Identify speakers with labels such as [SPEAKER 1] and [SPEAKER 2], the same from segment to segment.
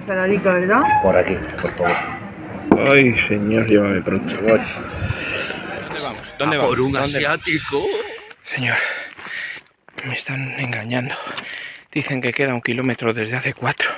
[SPEAKER 1] Saladico, ¿verdad?
[SPEAKER 2] Por aquí, por favor.
[SPEAKER 3] Ay, señor, llévame pronto. Voy.
[SPEAKER 4] ¿Dónde vamos? ¿Dónde vamos?
[SPEAKER 2] Por un
[SPEAKER 4] ¿Dónde
[SPEAKER 2] asiático.
[SPEAKER 4] vamos? Señor, me están engañando. Dicen que queda 1 kilómetro desde hace 4.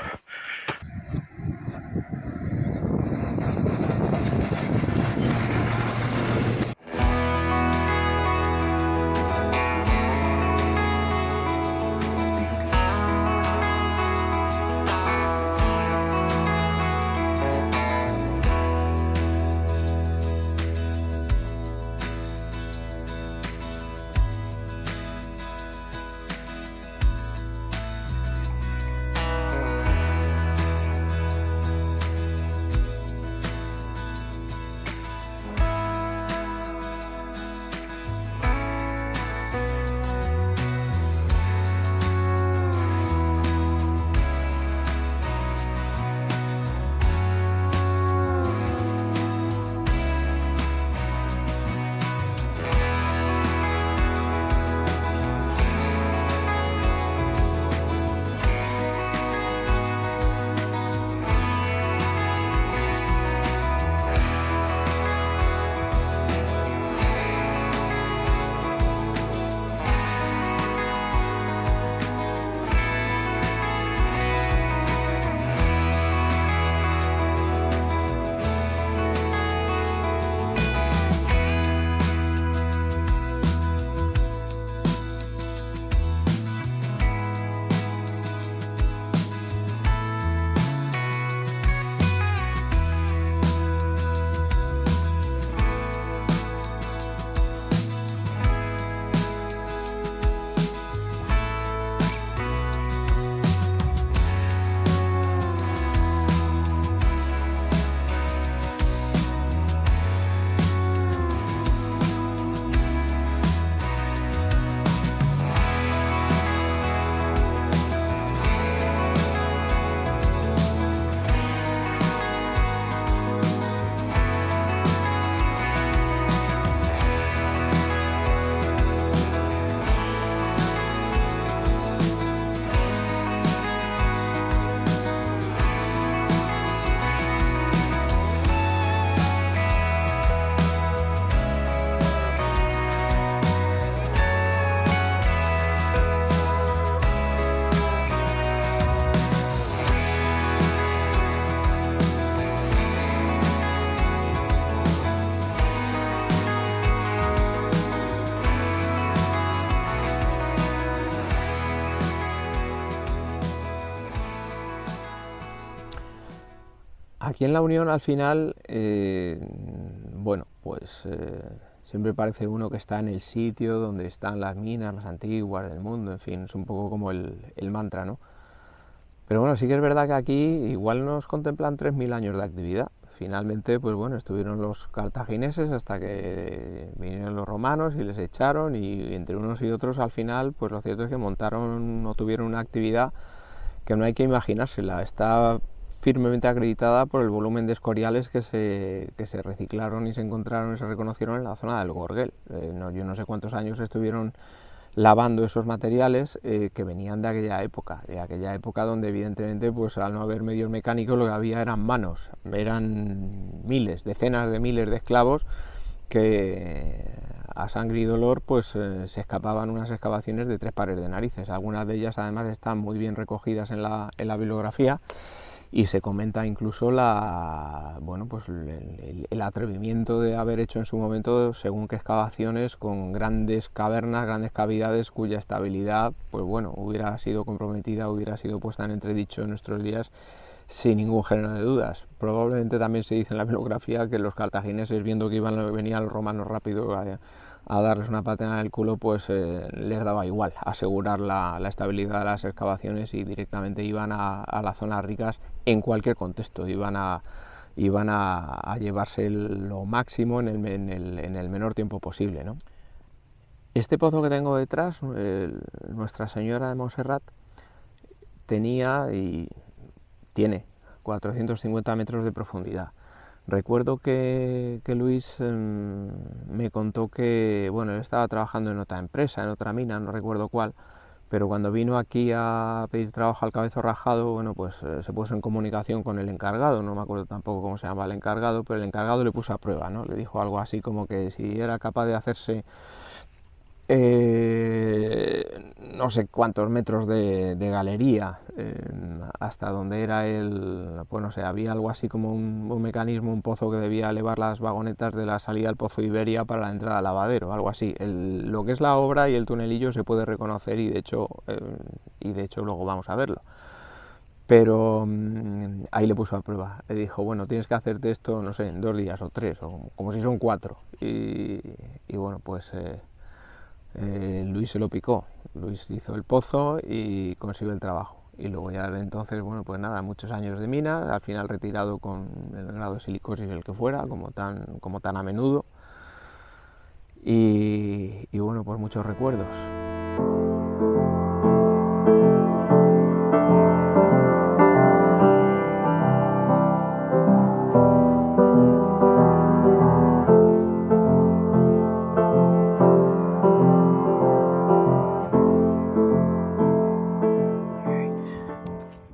[SPEAKER 5] Aquí en La Unión, al final, bueno, pues siempre parece uno que está en el sitio donde están las minas más antiguas del mundo, en fin, es un poco como el mantra, ¿no? Pero bueno, sí que es verdad que aquí igual nos contemplan 3000 años de actividad. Finalmente, pues bueno, estuvieron los cartagineses hasta que vinieron los romanos y les echaron, y entre unos y otros al final, pues lo cierto es que montaron o tuvieron una actividad que no hay que imaginársela. Está firmemente acreditada por el volumen de escoriales que se reciclaron y se encontraron y se reconocieron en la zona del Gorguel. Yo no sé cuántos años estuvieron lavando esos materiales que venían de aquella época donde evidentemente, pues al no haber medios mecánicos, lo que había eran manos, eran miles, decenas de miles de esclavos que a sangre y dolor pues se escapaban unas excavaciones de 3 pares de narices. Algunas de ellas además están muy bien recogidas en la bibliografía, y se comenta incluso pues el atrevimiento de haber hecho en su momento según qué excavaciones con grandes cavernas, grandes cavidades cuya estabilidad pues bueno, hubiera sido comprometida, hubiera sido puesta en entredicho en nuestros días sin ningún género de dudas. Probablemente también se dice en la bibliografía que los cartagineses, viendo que venían los romanos rápido a darles una patada en el culo, pues les daba igual asegurar la estabilidad de las excavaciones, y directamente iban a las zonas ricas en cualquier contexto, iban a llevarse lo máximo en el menor tiempo posible, ¿no? Este pozo que tengo detrás, Nuestra Señora de Montserrat, tenía y tiene 450 metros de profundidad. Recuerdo que Luis me contó que, bueno, él estaba trabajando en otra empresa, en otra mina, no recuerdo cuál, pero cuando vino aquí a pedir trabajo al Cabezo Rajado, bueno, pues se puso en comunicación con el encargado, no me acuerdo tampoco cómo se llama el encargado, pero el encargado le puso a prueba, ¿no? Le dijo algo así como que si era capaz de hacerse no sé cuántos metros de galería hasta donde era pues no sé, había algo así como un mecanismo, un pozo que debía elevar las vagonetas de la salida al Pozo Iberia para la entrada al lavadero, algo así. Lo que es la obra y el tunelillo se puede reconocer y de hecho luego vamos a verlo. Pero ahí le puso a prueba, le dijo, bueno, tienes que hacerte esto, no sé, en 2 días o 3, o como si son 4. Y bueno, pues Luis se lo picó, Luis hizo el pozo y consiguió el trabajo. Y luego ya de entonces, bueno, pues nada, muchos años de minas, al final retirado con el grado de silicosis el que fuera, como tan a menudo. Y bueno, pues muchos recuerdos.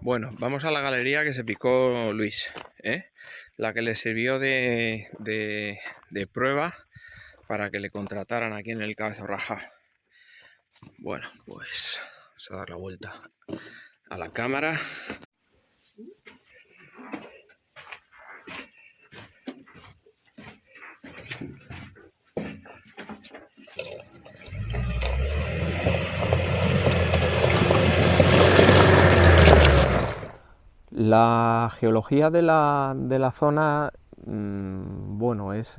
[SPEAKER 4] Bueno, vamos a la galería que se picó Luis, ¿eh? La que le sirvió de prueba para que le contrataran aquí en el Cabezo Rajado. Bueno, pues vamos a dar la vuelta a la cámara.
[SPEAKER 5] La geología de la zona, bueno, es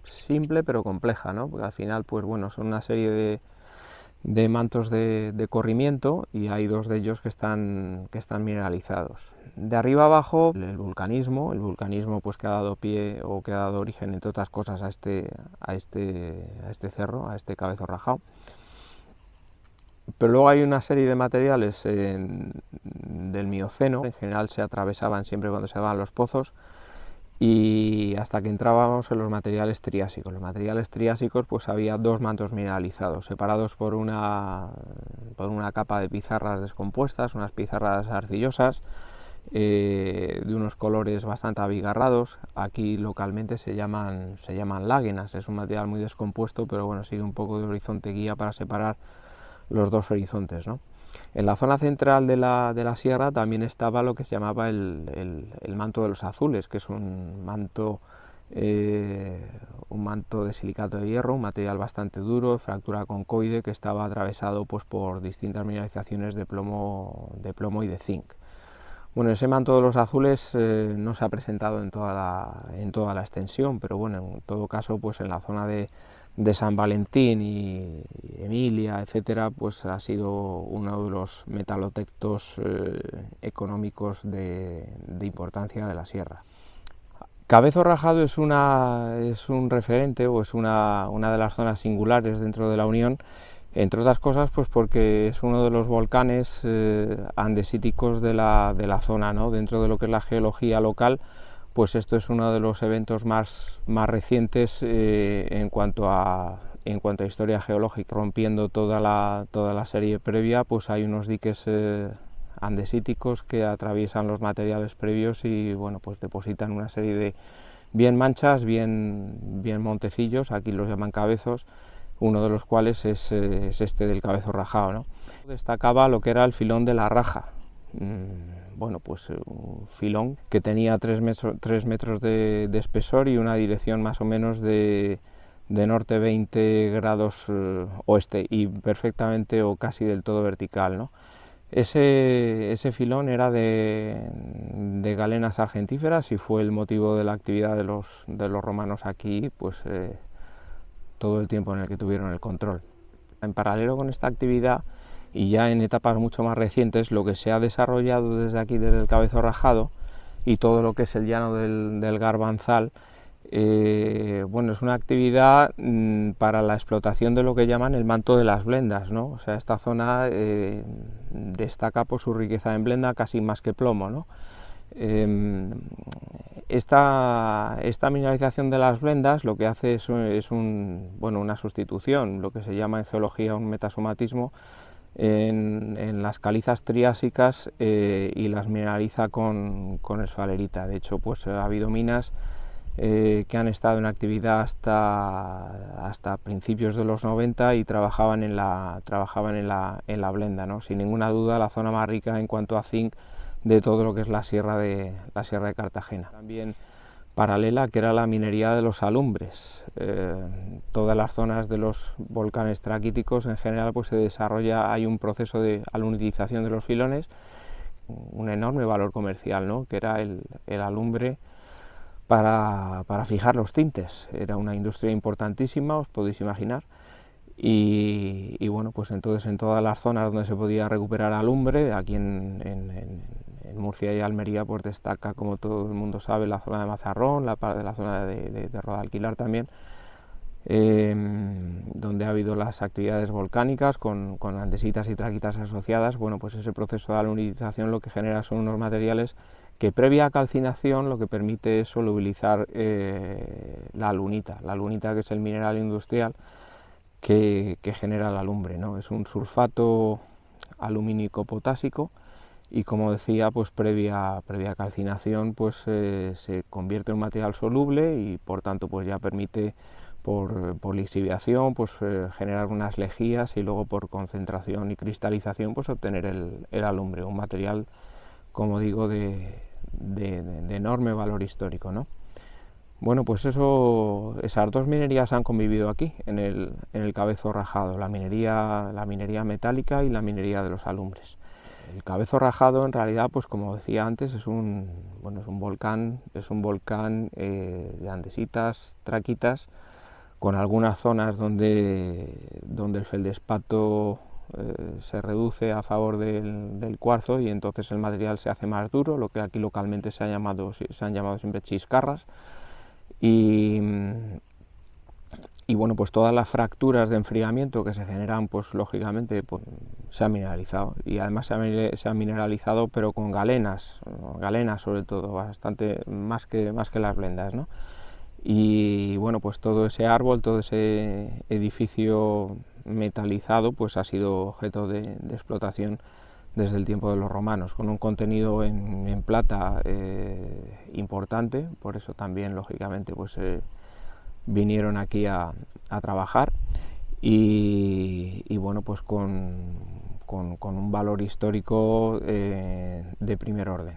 [SPEAKER 5] simple pero compleja, ¿no? Porque al final, pues bueno, son una serie de mantos de corrimiento y hay 2 de ellos que están mineralizados. De arriba abajo, el vulcanismo pues que ha dado pie o que ha dado origen, entre otras cosas, a este cerro, a este Cabezo Rajado. Pero luego hay una serie de materiales del Mioceno, en general se atravesaban siempre cuando se daban los pozos, y hasta que entrábamos en los materiales triásicos. Los materiales triásicos, pues había 2 mantos mineralizados, separados por una capa de pizarras descompuestas, unas pizarras arcillosas, de unos colores bastante abigarrados. Aquí localmente se llaman láguenas, es un material muy descompuesto, pero bueno, sigue un poco de horizonte guía para separar los 2 horizontes, ¿no? En la zona central de la sierra también estaba lo que se llamaba el manto de los azules, que es un manto de silicato de hierro, un material bastante duro, de fractura concoide, que estaba atravesado pues por distintas mineralizaciones de plomo y de zinc. Bueno, ese manto de los azules no se ha presentado en toda la extensión, pero bueno, en todo caso, pues en la zona de San Valentín y Emilia, etcétera, pues ha sido uno de los metalotectos económicos de importancia de la sierra. Cabezo Rajado es un referente, o es una de las zonas singulares dentro de la Unión, entre otras cosas pues porque es uno de los volcanes andesíticos de la zona, ¿no? Dentro de lo que es la geología local, pues esto es uno de los eventos más recientes en cuanto a historia geológica. Rompiendo toda la serie previa, pues hay unos diques andesíticos que atraviesan los materiales previos y bueno, pues depositan una serie de bien manchas, bien montecillos, aquí los llaman cabezos, uno de los cuales es este del Cabezo Rajado, ¿no? Destacaba lo que era el filón de la Raja. Bueno, pues un filón que tenía 3 metros de espesor y una dirección más o menos de norte 20 grados oeste y perfectamente o casi del todo vertical, ¿no? Ese filón era de galenas argentíferas y fue el motivo de la actividad de los romanos aquí, pues todo el tiempo en el que tuvieron el control. En paralelo con esta actividad, y ya en etapas mucho más recientes, lo que se ha desarrollado desde aquí, desde el Cabezo Rajado, y todo lo que es el llano del Garbanzal, bueno, es una actividad para la explotación de lo que llaman el manto de las blendas, ¿no? O sea, esta zona destaca por su riqueza en blenda, casi más que plomo, ¿no? Esta mineralización de las blendas lo que hace es una sustitución, lo que se llama en geología un metasomatismo, en las calizas triásicas y las mineraliza con esfalerita. De hecho, pues ha habido minas que han estado en actividad hasta principios de los 90 y trabajaban en la blenda, ¿no? Sin ninguna duda la zona más rica en cuanto a zinc de todo lo que es la sierra de Cartagena. También paralela, que era la minería de los alumbres. Todas las zonas de los volcanes traquíticos en general pues hay un proceso de alunitización de los filones, un enorme valor comercial, ¿no? Que era el alumbre para fijar los tintes. Era una industria importantísima, os podéis imaginar. Y bueno, pues entonces en todas las zonas donde se podía recuperar alumbre, aquí en Murcia y Almería, pues destaca, como todo el mundo sabe, la zona de Mazarrón, la zona de Rodalquilar también, donde ha habido las actividades volcánicas con andesitas y traquitas asociadas. Bueno, pues ese proceso de alunitización lo que genera son unos materiales que previa calcinación lo que permite es solubilizar la lunita, que es el mineral industrial que genera la lumbre, ¿no? Es un sulfato alumínico potásico y, como decía, pues previa calcinación pues se convierte en un material soluble y por tanto pues ya permite por lixiviación pues generar unas lejías y luego por concentración y cristalización pues obtener el alumbre, un material, como digo, de enorme valor histórico, ¿no? Bueno, pues esas dos minerías han convivido aquí, en el Cabezo Rajado, la minería metálica y la minería de los alumbres. El Cabezo Rajado, en realidad, pues como decía antes, es un volcán de andesitas, traquitas, con algunas zonas donde el feldespato se reduce a favor del cuarzo y entonces el material se hace más duro, lo que aquí localmente se han llamado siempre chiscarras. Y bueno, pues todas las fracturas de enfriamiento que se generan, pues lógicamente pues, se han mineralizado, y además se han mineralizado pero con galenas sobre todo, bastante más que las blendas, ¿no? Y bueno, pues todo ese árbol, todo ese edificio metalizado pues ha sido objeto de explotación desde el tiempo de los romanos, con un contenido en plata importante. Por eso también lógicamente pues vinieron aquí a trabajar y bueno, pues con un valor histórico de primer orden.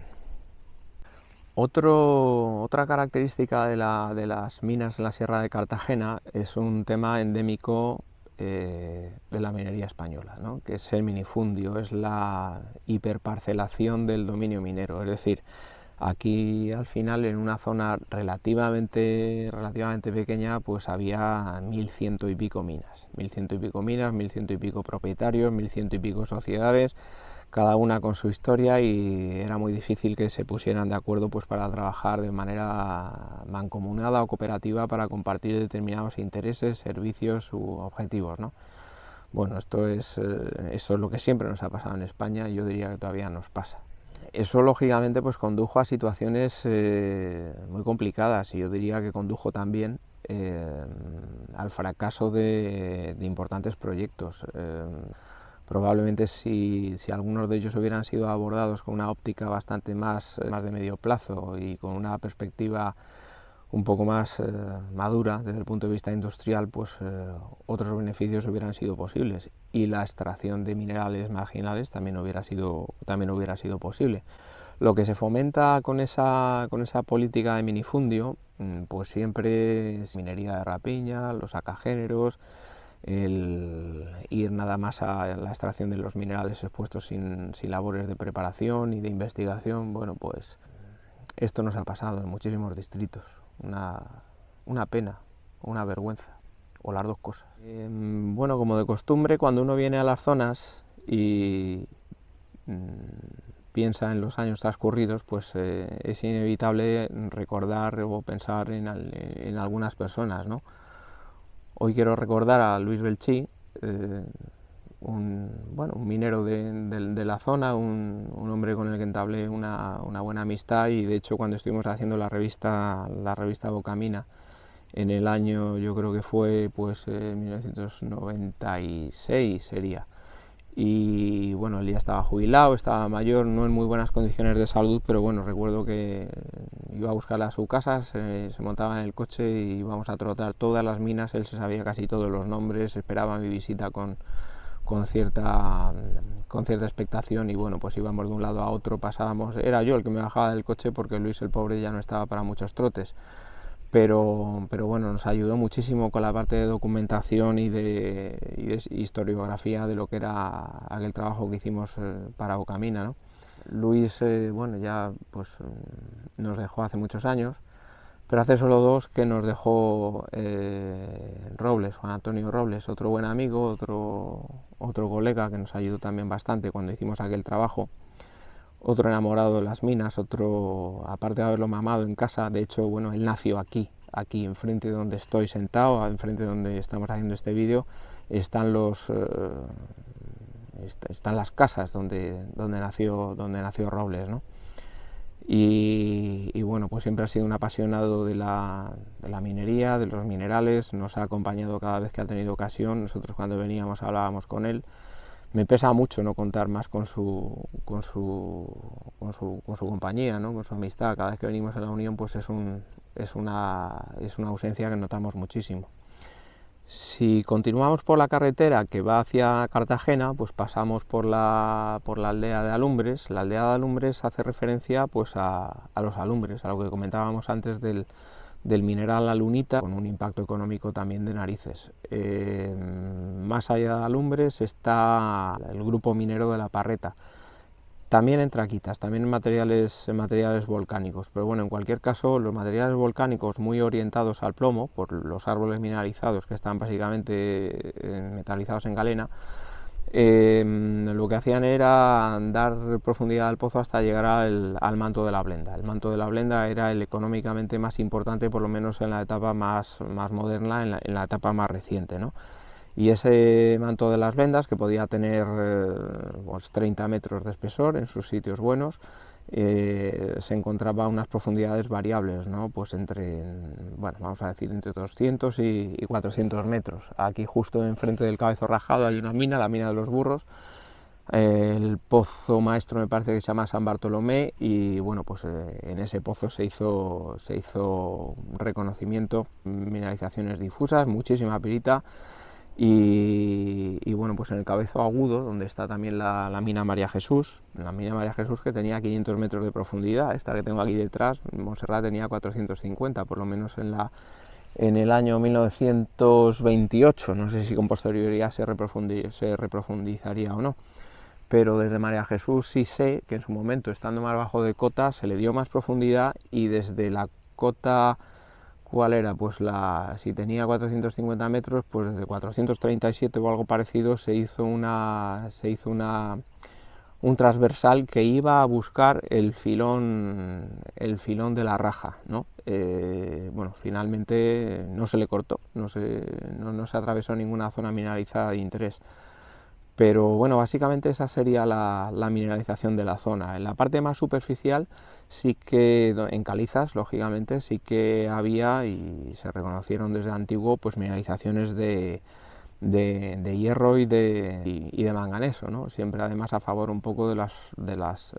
[SPEAKER 5] Otra característica de las minas en la Sierra de Cartagena es un tema endémico de la minería española, ¿no? Que es el minifundio, es la hiperparcelación del dominio minero. Es decir, aquí al final, en una zona relativamente pequeña, pues había 1100 y pico minas, 1100 y pico propietarios, 1100 y pico sociedades, cada una con su historia, y era muy difícil que se pusieran de acuerdo pues para trabajar de manera mancomunada o cooperativa para compartir determinados intereses, servicios u objetivos, ¿no? Bueno, esto es lo que siempre nos ha pasado en España y yo diría que todavía nos pasa. Eso lógicamente pues condujo a situaciones muy complicadas, y yo diría que condujo también al fracaso de importantes proyectos. Probablemente si algunos de ellos hubieran sido abordados con una óptica bastante más de medio plazo y con una perspectiva un poco más madura desde el punto de vista industrial, pues otros beneficios hubieran sido posibles, y la extracción de minerales marginales también hubiera sido posible. Lo que se fomenta con esa política de minifundio, pues siempre es minería de rapiña, los sacagéneros, el ir nada más a la extracción de los minerales expuestos sin labores de preparación y de investigación. Bueno, pues esto nos ha pasado en muchísimos distritos, una pena, una vergüenza, o las dos cosas. Bueno, como de costumbre, cuando uno viene a las zonas y piensa en los años transcurridos, pues es inevitable recordar o pensar en algunas personas, ¿no? Hoy quiero recordar a Luis Belchí, bueno, un minero de la zona, un hombre con el que entablé una buena amistad, y de hecho cuando estuvimos haciendo la revista Bocamina, en el año, yo creo que fue pues 1996 sería, y bueno, él ya estaba jubilado, estaba mayor, no en muy buenas condiciones de salud, pero bueno, recuerdo que iba a buscarla a su casa, se montaba en el coche y íbamos a trotar todas las minas, él se sabía casi todos los nombres, esperaba mi visita con cierta expectación, y bueno, pues íbamos de un lado a otro, pasábamos, era yo el que me bajaba del coche porque Luis el pobre ya no estaba para muchos trotes, pero bueno, nos ayudó muchísimo con la parte de documentación y de historiografía de lo que era aquel trabajo que hicimos para Bocamina, ¿no? Luis, bueno, ya pues nos dejó hace muchos años, pero hace solo 2 que nos dejó Robles, Juan Antonio Robles, otro buen amigo, otro colega que nos ayudó también bastante cuando hicimos aquel trabajo, otro enamorado de las minas, otro, aparte de haberlo mamado en casa, de hecho, bueno, él nació aquí enfrente de donde estoy sentado, enfrente de donde estamos haciendo este vídeo, están las casas donde nació Robles, ¿no? Y bueno, pues siempre ha sido un apasionado de la minería, de los minerales, nos ha acompañado cada vez que ha tenido ocasión. Nosotros cuando veníamos hablábamos con él. Me pesa mucho no contar más con su compañía, ¿no? Con su amistad. Cada vez que venimos a la Unión, pues es una ausencia que notamos muchísimo. Si continuamos por la carretera que va hacia Cartagena, pues pasamos por la aldea de Alumbres. La aldea de Alumbres hace referencia pues a los alumbres, a lo que comentábamos antes del mineral la lunita, con un impacto económico también de narices. Más allá de Alumbres está el grupo minero de La Parreta, también en traquitas, también en materiales volcánicos, pero bueno, en cualquier caso los materiales volcánicos muy orientados al plomo, por los árboles mineralizados que están básicamente metalizados en galena, lo que hacían era dar profundidad al pozo hasta llegar al manto de la Blenda. El manto de la Blenda era el económicamente más importante, por lo menos en la etapa más moderna, en la etapa más reciente, ¿no? Y ese manto de las Blendas, que podía tener pues 30 metros de espesor en sus sitios buenos, se encontraba a unas profundidades variables, ¿no? Pues bueno, vamos a decir entre 200 y 400 metros. Aquí justo enfrente del Cabezo Rajado hay una mina, la mina de los Burros. El pozo maestro me parece que se llama San Bartolomé, y bueno, pues en ese pozo se hizo reconocimiento, mineralizaciones difusas, muchísima pirita. Y bueno, pues en el Cabezo Agudo, donde está también la mina María Jesús, que tenía 500 metros de profundidad, esta que tengo aquí detrás, Montserrat tenía 450, por lo menos en el año 1928, no sé si con posterioridad se reprofundizaría o no, pero desde María Jesús sí sé que en su momento, estando más bajo de cota, se le dio más profundidad, y desde la cota, ¿cuál era? Pues si tenía 450 metros, pues desde 437 o algo parecido se hizo un transversal que iba a buscar el filón de la raja, ¿no? Bueno, finalmente no se le cortó, no se atravesó ninguna zona mineralizada de interés. Pero bueno, básicamente esa sería la mineralización de la zona. En la parte más superficial sí que, en calizas, lógicamente, sí que había y se reconocieron desde antiguo pues mineralizaciones de hierro y de manganeso, ¿no? Siempre además a favor un poco de las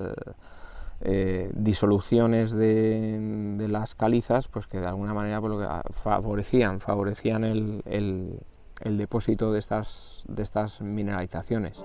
[SPEAKER 5] disoluciones de las calizas, pues que de alguna manera pues, lo que favorecían el depósito de estas mineralizaciones.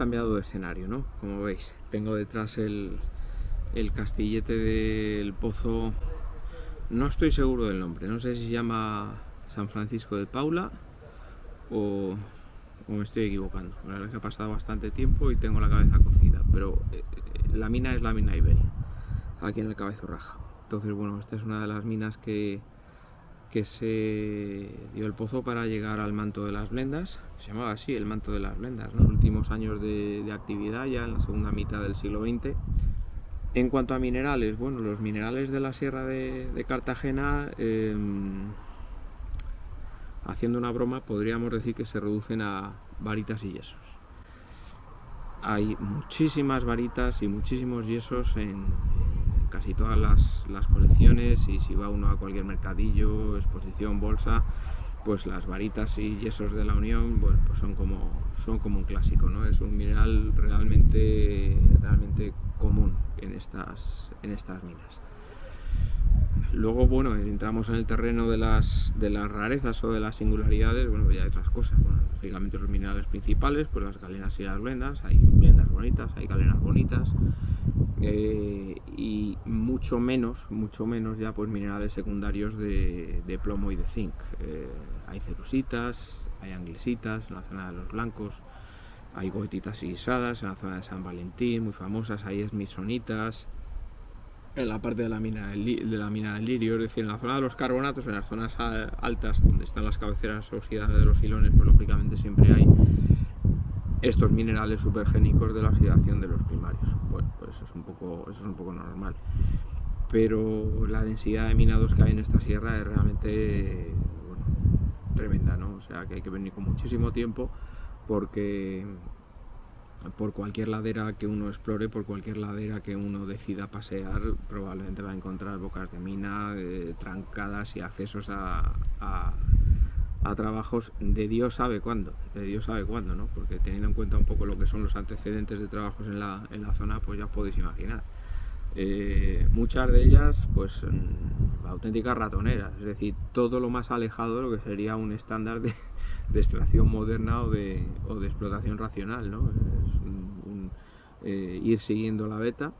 [SPEAKER 4] cambiado de escenario, ¿no? Como veis, tengo detrás el castillete del Pozo, no estoy seguro del nombre, no sé si se llama San Francisco de Paula o me estoy equivocando. La verdad es que ha pasado bastante tiempo y tengo la cabeza cocida, pero la mina es la mina Iberia, aquí en el Cabezo Raja. Entonces, bueno, esta es una de las minas que se dio el Pozo para llegar al manto de las Blendas. Se llamaba así, el manto de las Blendas, ¿no? Los últimos años de actividad, ya en la segunda mitad del siglo XX. En cuanto a minerales, bueno, los minerales de la Sierra de Cartagena, haciendo una broma, podríamos decir que se reducen a varitas y yesos. Hay muchísimas varitas y muchísimos yesos en casi todas las colecciones, y si va uno a cualquier mercadillo, exposición, bolsa, pues las varitas y yesos de la Unión, bueno, pues son como un clásico, ¿no? Es un mineral realmente común en estas minas. Luego, bueno, entramos en el terreno de las rarezas o de las singularidades. Bueno, ya hay otras cosas. Bueno, lógicamente los minerales principales, pues las galenas y las blendas. Hay blendas bonitas, hay galenas bonitas, y mucho menos ya pues minerales secundarios de plomo y de zinc. Hay cerusitas, hay anglesitas en la zona de los blancos, hay goetitas irisadas en la zona de San Valentín, muy famosas. Hay esmisonitas en la parte de la mina del lirio, es decir, en la zona de los carbonatos, en las zonas altas donde están las cabeceras oxidadas de los filones, pues lógicamente siempre hay estos minerales supergénicos de la oxidación de los primarios. Bueno, pues eso es un poco normal, pero la densidad de minados que hay en esta sierra es realmente, bueno, tremenda, ¿no? O sea, que hay que venir con muchísimo tiempo, porque por cualquier ladera que uno explore, por cualquier ladera que uno decida pasear, probablemente va a encontrar bocas de mina, trancadas y accesos a trabajos de Dios sabe cuándo, ¿no? Porque teniendo en cuenta un poco lo que son los antecedentes de trabajos en la zona, pues ya os podéis imaginar. Muchas de ellas, pues auténticas ratoneras, es decir, todo lo más alejado de lo que sería un estándar de extracción moderna o de explotación racional, ¿no? Es ir siguiendo la veta.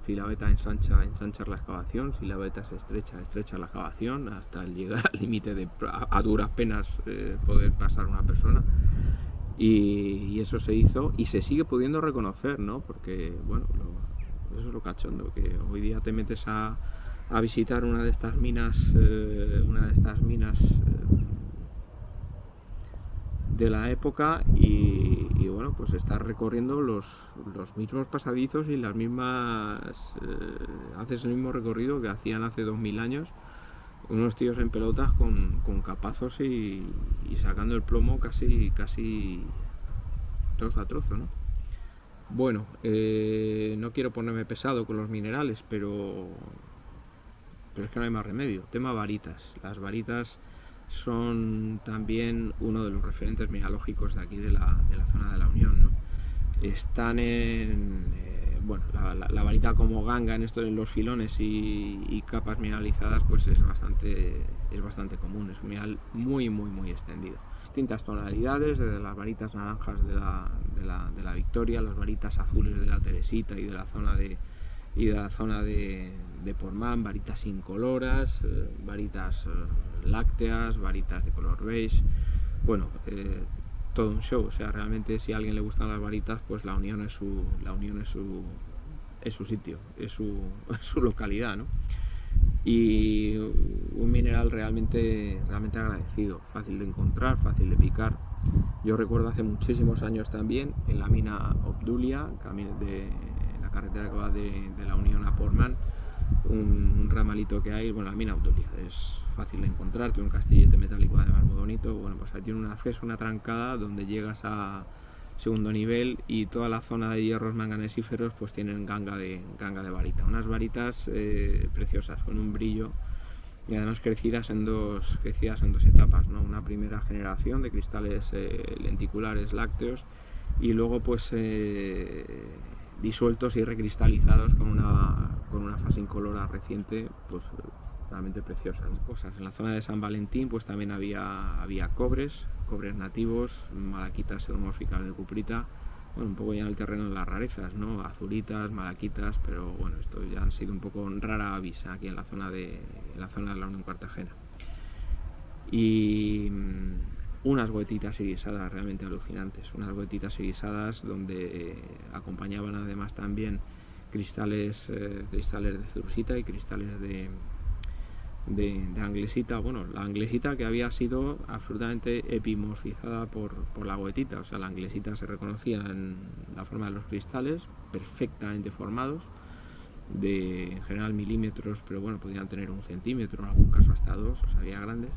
[SPEAKER 4] Si la veta ensanchar la excavación, si la veta se estrecha la excavación hasta llegar al límite de a duras penas poder pasar una persona, y eso se hizo y se sigue pudiendo reconocer, ¿no? Porque, bueno, eso es lo cachondo, que hoy día te metes a visitar una de estas minas, de la época, y bueno, pues estás recorriendo los mismos pasadizos y las mismas, haces el mismo recorrido que hacían hace 2000 años unos tíos en pelotas con capazos y sacando el plomo casi trozo a trozo, ¿no? Bueno, no quiero ponerme pesado con los minerales, pero es que no hay más remedio. Tema varitas. Las varitas son también uno de los referentes mineralógicos de aquí de la zona de la Unión, ¿no? Están en bueno, la varita como ganga en los filones y capas mineralizadas, pues es bastante común. Es un mineral muy extendido. Distintas tonalidades, desde las varitas naranjas de la Victoria, las varitas azules de la Teresita y de la zona de Portmán, varitas incoloras, varitas lácteas, varitas de color beige. Bueno, todo un show. O sea, realmente, si a alguien le gustan las varitas, pues la Unión es su sitio, es su localidad, ¿no? Y un mineral realmente agradecido, fácil de encontrar, fácil de picar. Yo recuerdo hace muchísimos años también, en la mina Obdulia, de la carretera que va de la Unión a Portmán, un ramalito que hay, bueno, la mina Obdulia es fácil de encontrar, tiene un castillete metálico además muy bonito. Bueno, pues ahí tiene un acceso, una trancada donde llegas a segundo nivel, y toda la zona de hierros manganesíferos pues tienen ganga de varita, unas varitas preciosas, con un brillo, y además crecidas en dos etapas, ¿no? Una primera generación de cristales lenticulares lácteos, y luego pues disueltos y recristalizados con una fase incolora reciente, pues realmente preciosas cosas. En la zona de San Valentín pues también había cobres nativos, malaquitas pseudomórficas de cuprita,
[SPEAKER 5] bueno, un poco ya en el terreno de las rarezas, ¿no? Azuritas, malaquitas, pero bueno, esto ya han sido un poco rara avis aquí en la zona de la Unión Cartagena. Y unas goetitas irisadas realmente alucinantes, unas goetitas irisadas donde acompañaban además también cristales de cerussita y cristales de anglesita. Bueno, la anglesita que había sido absolutamente epimorfizada por la goetita, o sea, la anglesita se reconocía en la forma de los cristales, perfectamente formados, de en general milímetros, pero bueno, podían tener 1 centímetro, en algún caso hasta 2, o sea, había grandes,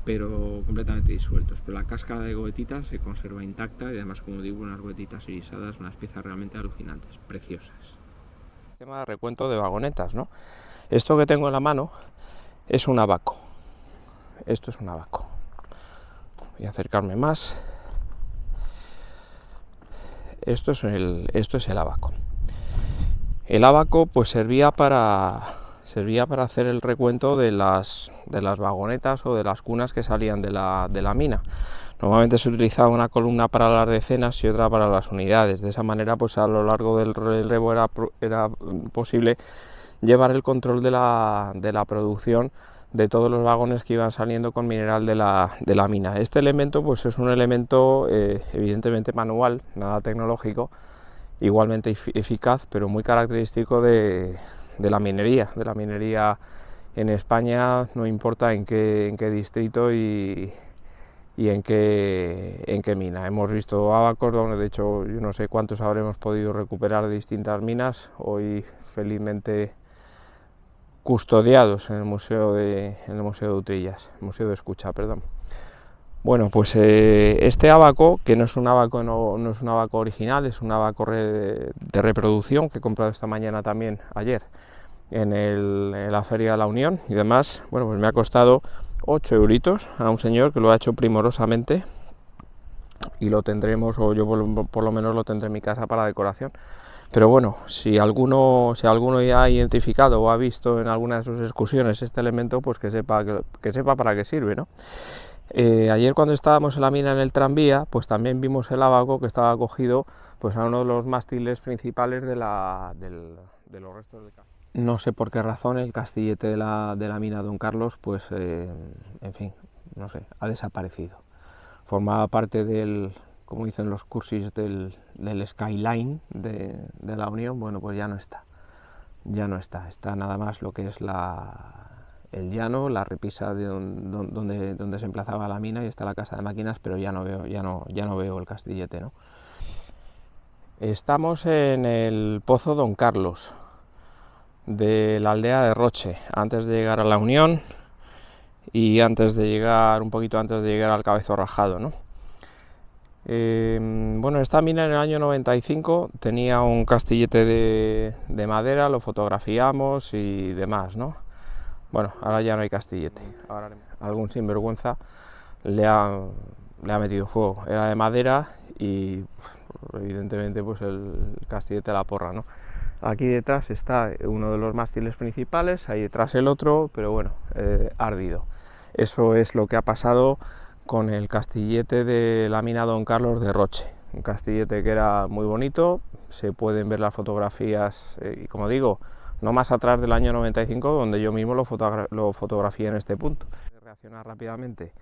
[SPEAKER 5] pero completamente disueltos. Pero la cáscara de goetita se conserva intacta y además, como digo, unas goetitas irisadas, unas piezas realmente alucinantes, preciosas. Sistema de recuento de vagonetas, ¿no? Esto que tengo en la mano es un abaco. Esto es un abaco. Voy a acercarme más. Esto es el abaco. El abaco pues servía para hacer el recuento de las vagonetas o de las cunas que salían de la mina. Normalmente se utilizaba una columna para las decenas y otra para las unidades. De esa manera, pues a lo largo del relevo era posible llevar el control de la producción de todos los vagones que iban saliendo con mineral de la mina. Este elemento pues es un elemento evidentemente manual, nada tecnológico, igualmente eficaz, pero muy característico de la minería en España, no importa en qué distrito y en qué mina. Hemos visto abacos donde, de hecho, yo no sé cuántos habremos podido recuperar de distintas minas, hoy felizmente custodiados en el Museo de Utrillas, Museo de Escucha, perdón. Bueno, pues este abaco, que no es un abaco original, es un abaco de reproducción que he comprado esta mañana también, ayer, en la Feria de la Unión, y demás, bueno, pues me ha costado 8 euritos a un señor que lo ha hecho primorosamente, y lo tendremos, o yo por lo menos lo tendré en mi casa para decoración. Pero bueno, si alguno ya ha identificado o ha visto en alguna de sus excursiones este elemento, pues que sepa para qué sirve, ¿no? Ayer, cuando estábamos en la mina en el tranvía, pues también vimos el abaco que estaba cogido pues a uno de los mástiles principales de los restos de castillo. No sé por qué razón el castillete de la mina Don Carlos, pues en fin, no sé, ha desaparecido. Formaba parte como dicen los cursis, del skyline de la Unión. Bueno, pues ya no está, está nada más lo que es el llano, la repisa de donde se emplazaba la mina, y está la casa de máquinas, pero ya no veo el castillete, ¿no? Estamos en el Pozo Don Carlos, de la aldea de Roche, antes de llegar a la Unión y un poquito antes de llegar al Cabezo Rajado, ¿no? Bueno, esta mina en el año 95 tenía un castillete de madera, lo fotografiamos y demás, ¿no? Bueno, ahora ya no hay castillete, ahora algún sinvergüenza le ha metido fuego. Era de madera y evidentemente pues el castillete a la porra, ¿no? Aquí detrás está uno de los mástiles principales, ahí detrás el otro, pero bueno, ardido. Eso es lo que ha pasado con el castillete de la mina Don Carlos de Roche, un castillete que era muy bonito, se pueden ver las fotografías, y como digo, no más atrás del año 95, donde yo mismo lo fotografié en este punto. Reaccionar rápidamente,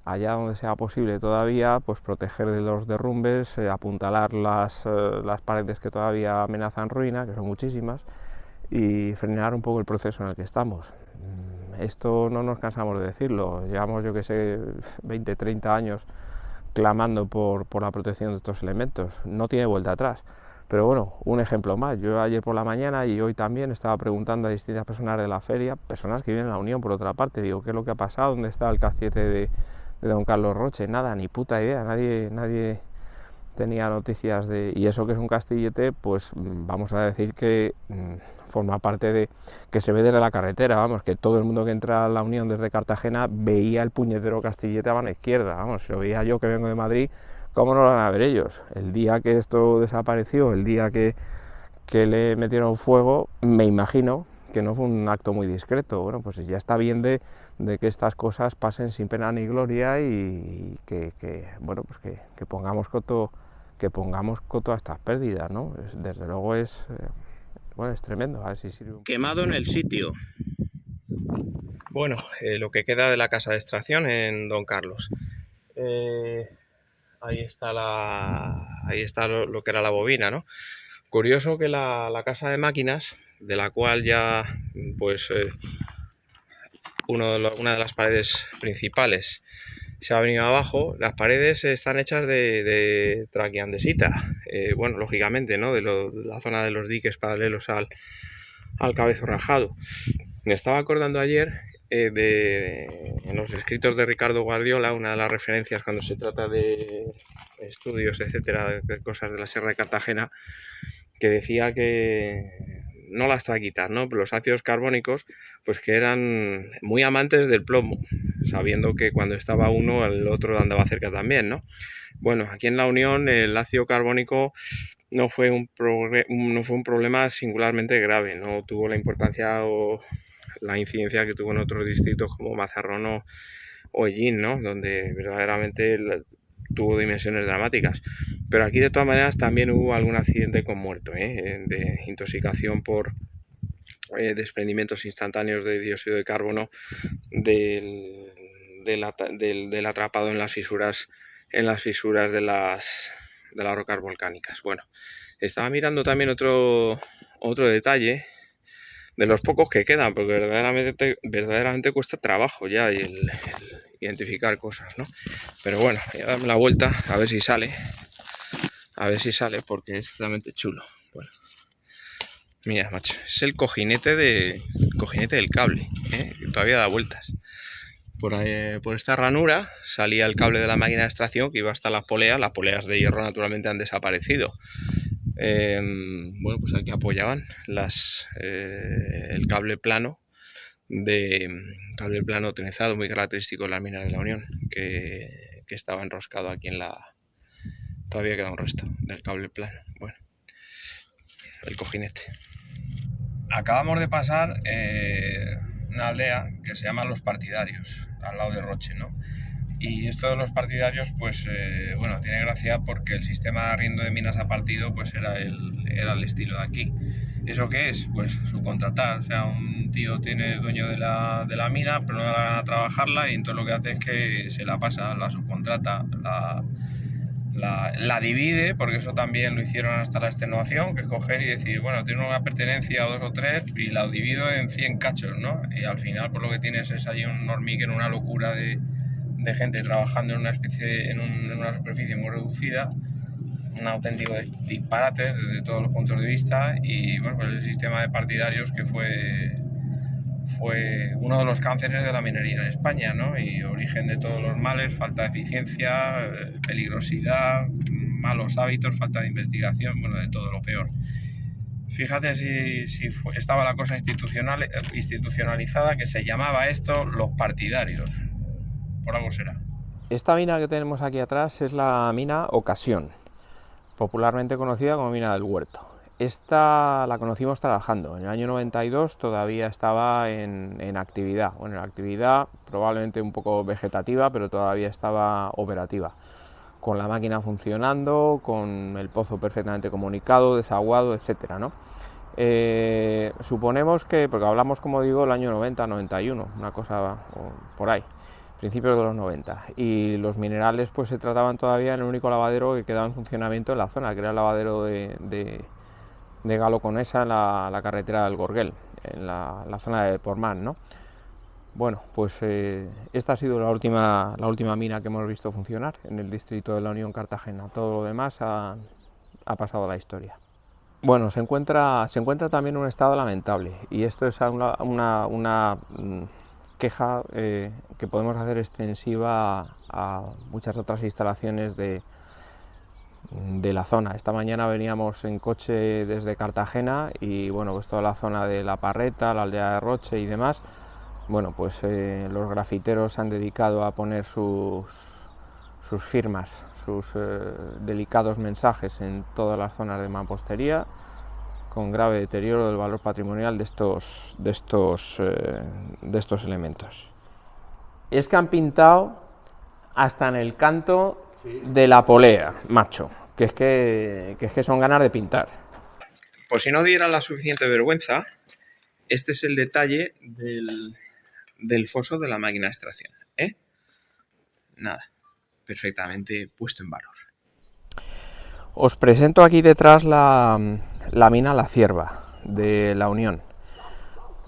[SPEAKER 5] allá donde sea posible todavía, pues proteger de los derrumbes, apuntalar las paredes que todavía amenazan ruina, que son muchísimas, y frenar un poco el proceso en el que estamos. Esto no nos cansamos de decirlo, llevamos, yo que sé, 20, 30 años clamando por la protección de estos elementos, no tiene vuelta atrás. Pero bueno, un ejemplo más, yo ayer por la mañana y hoy también estaba preguntando a distintas personas de la feria, personas que viven en la Unión por otra parte, digo, ¿qué es lo que ha pasado? ¿Dónde está el castillete de Don Carlos Roche? Nada, ni puta idea, nadie tenía noticias de... Y eso que es un castillete, pues vamos a decir que forma parte de... que se ve desde la carretera, vamos, que todo el mundo que entra a la Unión desde Cartagena veía el puñetero castillete a mano izquierda, vamos, si lo veía yo que vengo de Madrid, ¿cómo no lo van a ver ellos? El día que esto desapareció, el día que le metieron fuego, me imagino que no fue un acto muy discreto. Bueno, pues ya está bien de que estas cosas pasen sin pena ni gloria y bueno, pues que pongamos coto pongamos coto a estas pérdidas, ¿no? Desde luego es, bueno, es tremendo. A ver si sirve.
[SPEAKER 4] Quemado en el sitio. Bueno, lo que queda de la casa de extracción en Don Carlos. Ahí está lo que era la bobina, ¿no? Curioso que la casa de máquinas, de la cual ya, pues, una de las paredes principales se ha venido abajo. Las paredes están hechas de traquiandesita, bueno, lógicamente, ¿no? De la zona de los diques paralelos al cabezo rajado. Me estaba acordando ayer en los escritos de Ricardo Guardiola, una de las referencias cuando se trata de estudios, etcétera, de cosas de la Sierra de Cartagena, que decía que no las traquitas, ¿no? Pero los ácidos carbónicos, pues que eran muy amantes del plomo, sabiendo que cuando estaba uno, el otro andaba cerca también, ¿no? Bueno, aquí en La Unión el ácido carbónico no fue un problema singularmente grave, no tuvo la importancia o la incidencia que tuvo en otros distritos como Mazarrón o Ellín, ¿no? Donde verdaderamente tuvo dimensiones dramáticas. Pero aquí de todas maneras también hubo algún accidente con muerto, de intoxicación por desprendimientos instantáneos de dióxido de carbono del atrapado en las fisuras de las rocas volcánicas. Bueno, estaba mirando también otro detalle de los pocos que quedan, porque verdaderamente cuesta trabajo ya el identificar cosas, ¿no? Pero bueno, voy a darme la vuelta a ver si sale, porque es realmente chulo. Bueno, mira, macho, es el cojinete del cable, que todavía da vueltas. Por esta ranura salía el cable de la máquina de extracción que iba hasta las poleas de hierro naturalmente han desaparecido. Bueno, pues aquí apoyaban el cable plano trenzado, muy característico de las minas de La Unión, que estaba enroscado aquí todavía queda un resto del cable plano. Bueno, el cojinete. Acabamos de pasar una aldea que se llama Los Partidarios, al lado de Roche, ¿no? Y esto de Los Partidarios, pues, bueno, tiene gracia porque el sistema de arriendo de minas a partido, pues, era el estilo de aquí. ¿Eso qué es? Pues subcontratar. O sea, un tío es dueño de la mina, pero no da la gana trabajarla y entonces lo que hace es que se la pasa, la subcontrata, la divide, porque eso también lo hicieron hasta la extenuación, que es coger y decir, bueno, tiene una pertenencia o 2 o 3 y la divido en 100 cachos, ¿no? Y al final, por lo que tienes es ahí un hormiguero, una locura de gente trabajando en una superficie muy reducida, un auténtico disparate desde todos los puntos de vista. Y bueno, pues el sistema de partidarios que fue uno de los cánceres de la minería en España, ¿no? Y origen de todos los males: falta de eficiencia, peligrosidad, malos hábitos, falta de investigación, bueno, de todo lo peor. Fíjate si estaba la cosa institucionalizada, que se llamaba esto Los Partidarios. Por algo será.
[SPEAKER 5] Esta mina que tenemos aquí atrás es la mina Ocasión, popularmente conocida como mina del Huerto. Esta la conocimos trabajando. En el año 92 todavía estaba en actividad. Bueno, en actividad probablemente un poco vegetativa, pero todavía estaba operativa. Con la máquina funcionando, con el pozo perfectamente comunicado, desaguado, etcétera, ¿no? Suponemos que, porque hablamos, como digo, el año 90, 91, una cosa por ahí, principios de los 90, y los minerales pues se trataban todavía en el único lavadero que quedaba en funcionamiento en la zona, que era el lavadero de Galo Conesa, en la carretera del Gorguel, en la zona de Portmán, ¿no? Bueno, pues esta ha sido la última mina que hemos visto funcionar en el distrito de La Unión, Cartagena. Todo lo demás ha pasado a la historia. Bueno, se encuentra también en un estado lamentable, y esto es una queja que podemos hacer extensiva a muchas otras instalaciones de la zona. Esta mañana veníamos en coche desde Cartagena y bueno, pues toda la zona de La Parreta, la aldea de Roche y demás, bueno, pues los grafiteros se han dedicado a poner sus firmas, sus delicados mensajes en todas las zonas de mampostería, con grave deterioro del valor patrimonial de estos elementos. Es que han pintado hasta en el canto de la polea, macho, que es que son ganas de pintar.
[SPEAKER 4] Por si no diera la suficiente vergüenza, este es el detalle del foso de la máquina de extracción, ¿eh? Nada, perfectamente puesto en valor.
[SPEAKER 5] Os presento aquí detrás la mina La Cierva de La Unión.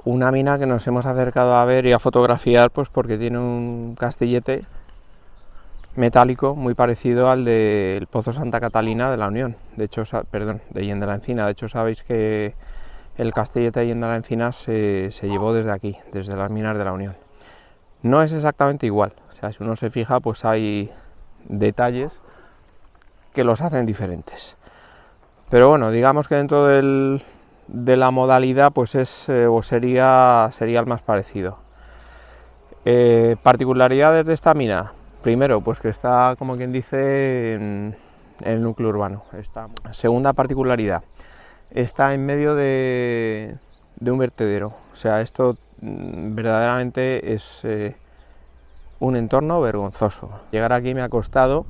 [SPEAKER 5] Una mina que nos hemos acercado a ver y a fotografiar, pues porque tiene un castillete metálico muy parecido al del Pozo Santa Catalina de La Unión, de hecho, perdón, de Allende la Encina. De hecho, sabéis que el castillete de Allende la Encina se llevó desde aquí, desde las minas de La Unión. No es exactamente igual, o sea, si uno se fija, pues hay detalles que los hacen diferentes. Pero bueno, digamos que dentro de la modalidad, pues es o sería el más parecido. Particularidades de esta mina. Primero, pues que está, como quien dice, en el núcleo urbano. Segunda particularidad, está en medio de un vertedero. O sea, esto verdaderamente es un entorno vergonzoso. Llegar aquí me ha costado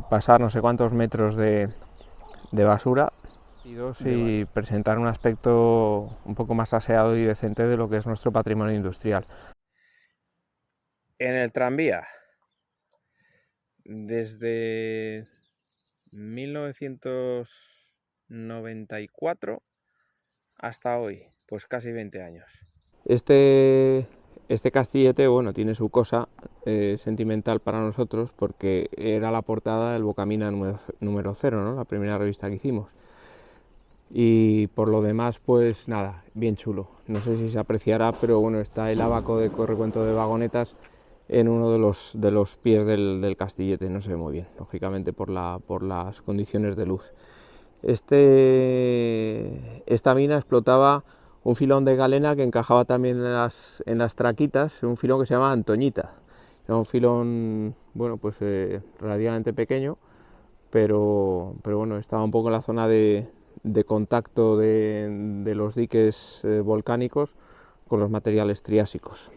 [SPEAKER 5] pasar no sé cuántos metros de basura y presentar un aspecto un poco más aseado y decente de lo que es nuestro patrimonio industrial. En el tranvía, desde 1994 hasta hoy, pues casi 20 años. Este castillete, bueno, tiene su cosa sentimental para nosotros, porque era la portada del Bocamina número 0, ¿no? La primera revista que hicimos. Y por lo demás, pues nada, bien chulo. No sé si se apreciará, pero bueno, está el abaco de recuento de vagonetas en uno de los pies del castillete. No se ve muy bien, lógicamente por las condiciones de luz. Esta mina explotaba un filón de galena que encajaba también en las traquitas, un filón que se llama Antoñita. Era un filón, bueno, pues relativamente pequeño, pero bueno, estaba un poco en la zona de contacto de los diques volcánicos con los materiales triásicos.